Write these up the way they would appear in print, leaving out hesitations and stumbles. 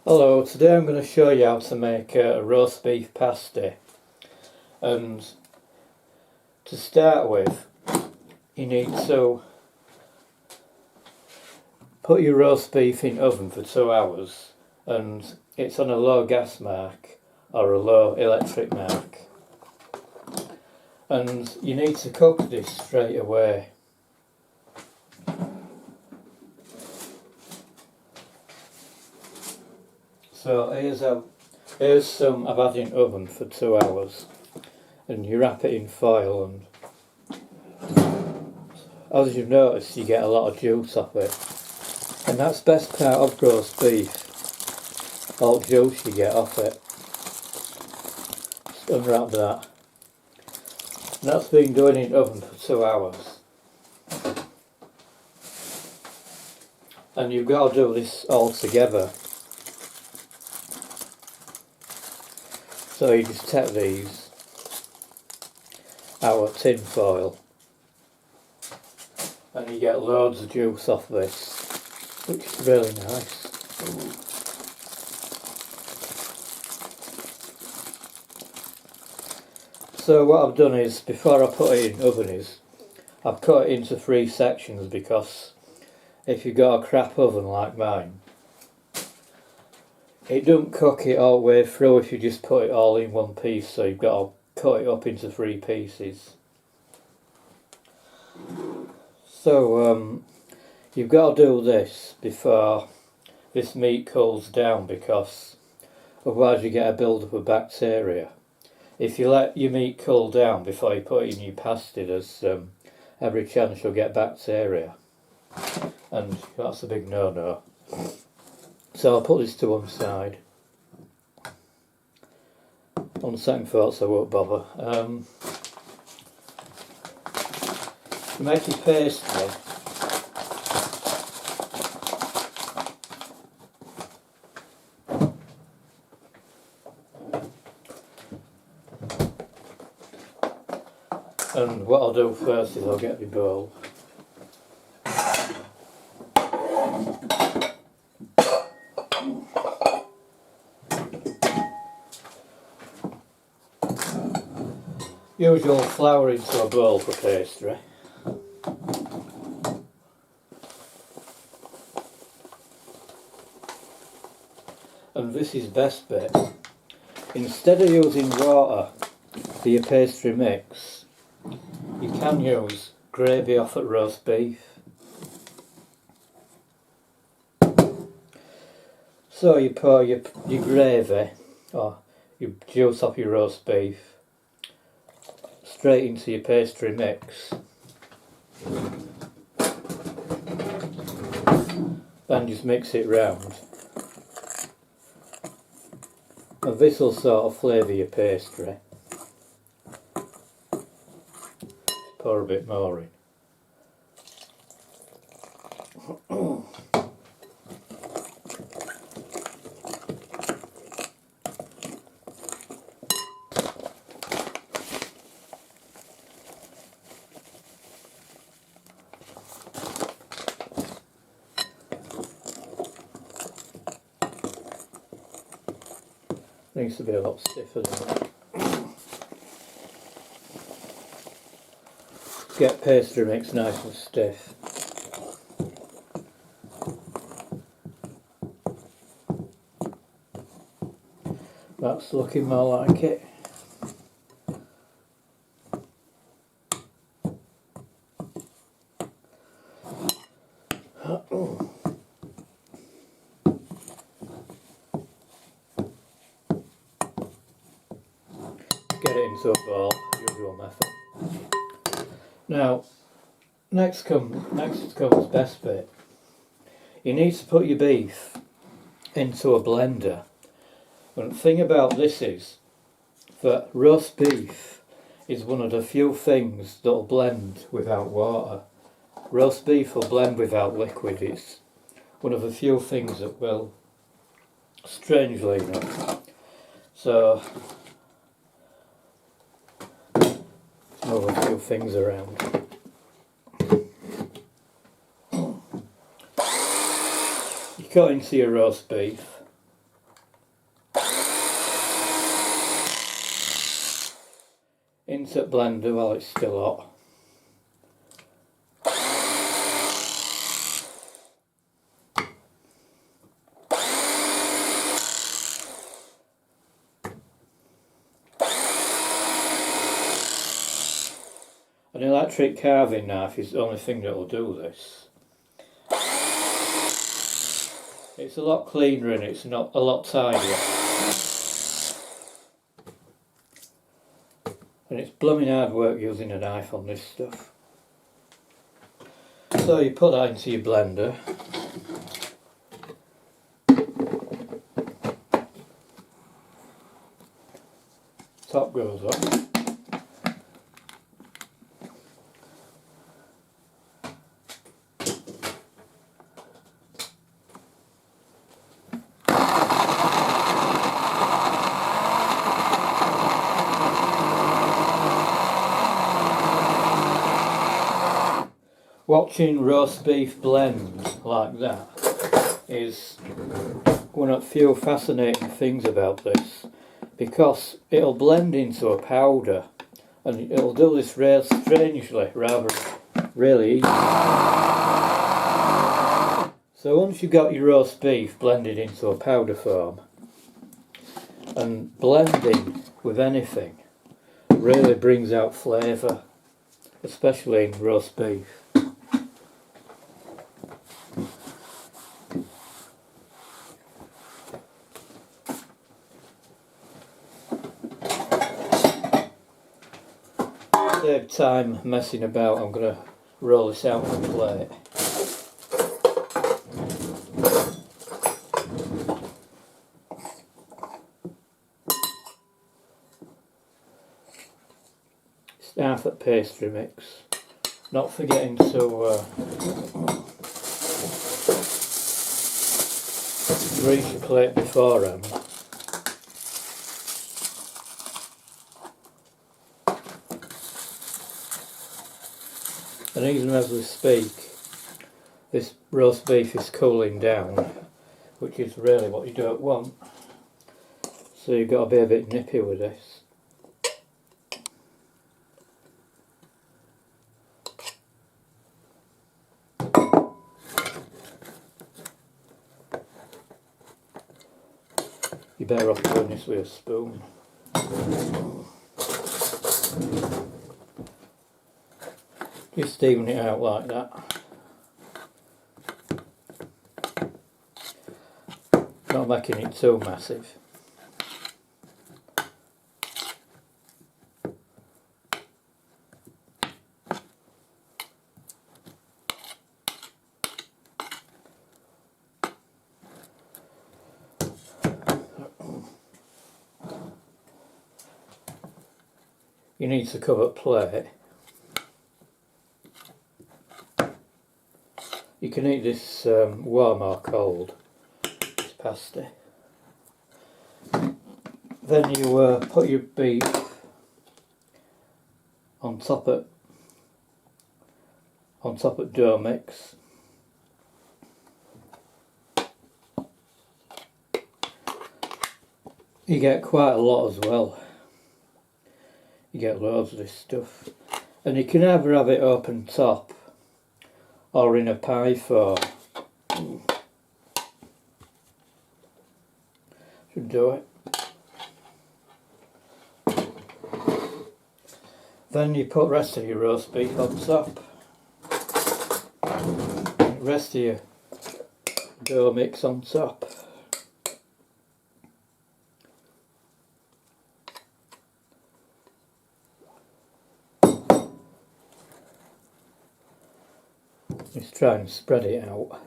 Hello, today I'm going to show you how to make a roast beef pasty. And to start with, you need to put your roast beef in oven for 2 hours, and it's on a low gas mark or a low electric mark. And you need to cook this straight away. So here's some I've had in oven for 2 hours, and you wrap it in foil, and as you've noticed you get a lot of juice off it, and that's the best part of roast beef, all juice you get off it. Just unwrap that, and that's been going in oven for 2 hours, and you've got to do this all together. So you just take these out of tin foil and you get loads of juice off this, which is really nice. So what I've done is, before I put it in the oven, is I've cut it into 3 sections, because if you've got a crap oven like mine, it don't cook it all the way through if you just put it all in one piece, so you've got to cut it up into 3 pieces. So you've got to do this before this meat cools down, because otherwise you get a build-up of bacteria. If you let your meat cool down before you put it in your pasty, there's every chance you'll get bacteria, and that's a big no-no. So I'll put this to one side. On second thoughts I won't bother. To make your pastry, and what I'll do first is I'll get my bowl. Usual flour into a bowl for pastry. And this is best bit. Instead of using water for your pastry mix, you can use gravy off at roast beef. So you pour your gravy, or your juice off your roast beef, straight into your pastry mix, and just mix it round, and this will sort of flavour your pastry. Pour a bit more in. Needs to be a lot stiffer than that. Get pastry mix nice and stiff. That's looking more like it. Get it into a bowl, usual method. Now, next comes best bit. You need to put your beef into a blender. And the thing about this is that roast beef is one of the few things that'll blend without water. Roast beef will blend without liquid. It's one of the few things that will, strangely enough. So move a few things around. You cut into your roast beef, into blender while it's still hot. An electric carving knife is the only thing that will do this. It's a lot cleaner and it's not a lot tidier. And it's blooming hard work using a knife on this stuff. So you put that into your blender. Top goes on. Watching roast beef blend like that is one of the few fascinating things about this, because it'll blend into a powder and it'll do this real strangely rather really easy. So once you've got your roast beef blended into a powder form, and blending with anything really brings out flavour, especially in roast beef. Save time messing about, I'm going to roll this out on a plate. It's half a pastry mix. Not forgetting to grease your plate beforehand. And even as we speak, this roast beef is cooling down, which is really what you don't want. So you've got to be a bit nippy with this. You're better off doing this with a spoon. Just even it out like that. Not making it too massive. You need to cover plate. You can eat this warm or cold. It's pasti. Then you put your beef on top of dough mix. You get quite a lot as well. You get loads of this stuff, and you can either have it open top or in a pie form. Should do it. Then you put the rest of your roast beef on top. The rest of your dough mix on top. Just try and spread it out.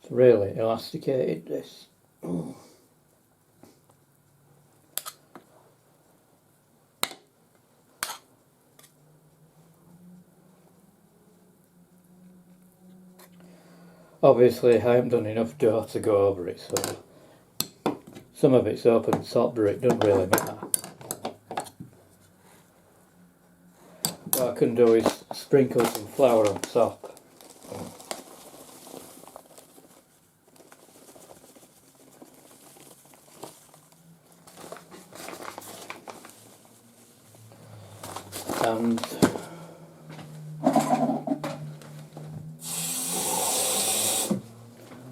It's really elasticated, this. Obviously I haven't done enough dough to go over it, so some of it's open top, but it doesn't really matter. What I can do is sprinkle some flour on top. And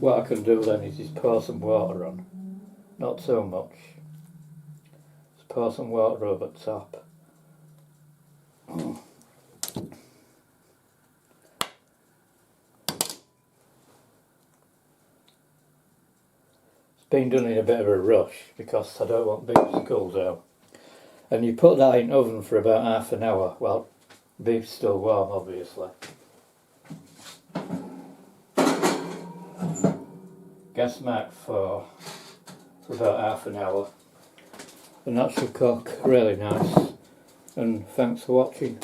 what I can do then is just pour some water on, not so much, just pour some water over the top. It's been done in a bit of a rush because I don't want beef to cool down. And you put that in the oven for about half an hour. Well, beef's still warm, obviously. Gas mark for about half an hour. And that should cook really nice. And thanks for watching.